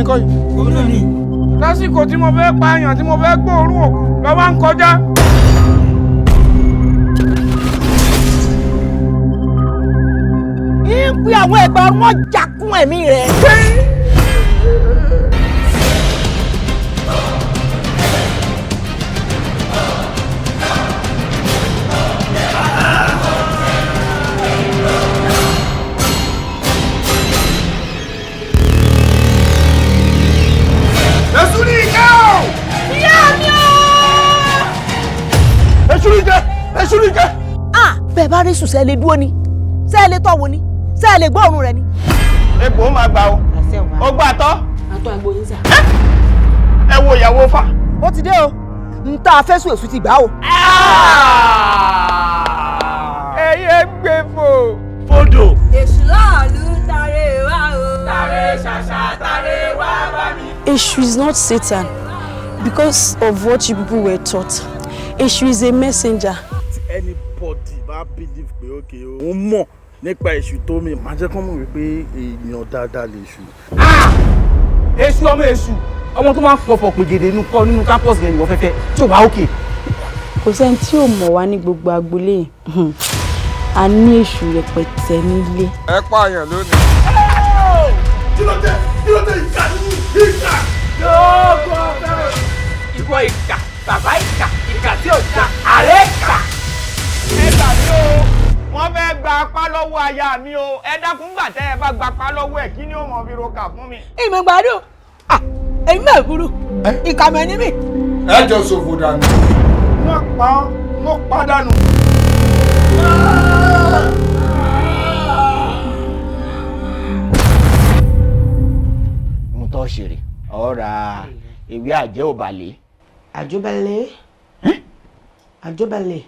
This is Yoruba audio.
kọ́ yìí. Òun ni. Lásìkò tí mo fẹ́ pààyàn tí mo fẹ́ gbóòórùn òkú lọ́wọ́ ń kọjá. Ń pe àwọn ẹ̀gbọ́n wọn jákún ẹ̀mí rẹ̀. Bẹ́ẹ̀ bá rí sùn sẹ́ẹ̀ lè dúró ni sẹ́ẹ̀ lè tọ̀wọ̀ ni sẹ́ẹ̀ lè gbọ́ òórùn rẹ̀ ni. Egbò máa gbà o. Ó gbà tọ́. Àtọ́ àgbo yín sà. Ẹ wo ìyàwó fa. Ó ti dé o n ta afẹ́sùn èṣù ti gbà o. Ẹyẹ gbé fò. Fodò. Èṣù láàlú tàrẹ wá o. Tàrẹ ṣàṣà tàrẹ wá bá mi. Eshu is not Satan because of what you people were taught. Eshu is a messenger. Anybody bá believe pé okay o mọ̀ nípa èṣù tó mi máa jẹ́ kó mọ̀ wípé èèyàn dáadáa lè ṣù. Èṣù ọmọ tó máa ń fọ̀fọ̀ pègèdè nínú campus yẹn ìwọ fẹ́fẹ́ tí ò bá òkè. Kò sẹ́ni tí ò mọ̀ wá ní gbogbo agboolé a ní èṣù rẹpẹtẹ nílé. Ẹ pààyàn lónìí. Kí ló dé ìkà nínú ìkà. Yóò gbọ́ fẹ́rẹ̀. Ìwọ ìkà bàbá ìkà tí ò da ààrẹ ìkà. Ẹ gbà mí o, wọ́n fẹ́ gba apá lọ́wọ́ aya mi o. Ẹ dákun gbà tẹ́ ẹ bá gba apá lọ́wọ́ ẹ̀ kí ni ó mọ̀ fi roka fún mi. Ìmọ̀ gbádùn èyí mẹ́ ìkúrú ìkàmẹ́ ní mi. Ẹ jọ ṣòfò dànù. Wọ́n pa dànù. Mo tọ́ ṣeré ọ̀ra ìwé àjẹ́ òbàlẹ̀. Àjọbalẹ̀. Àjọbalẹ̀.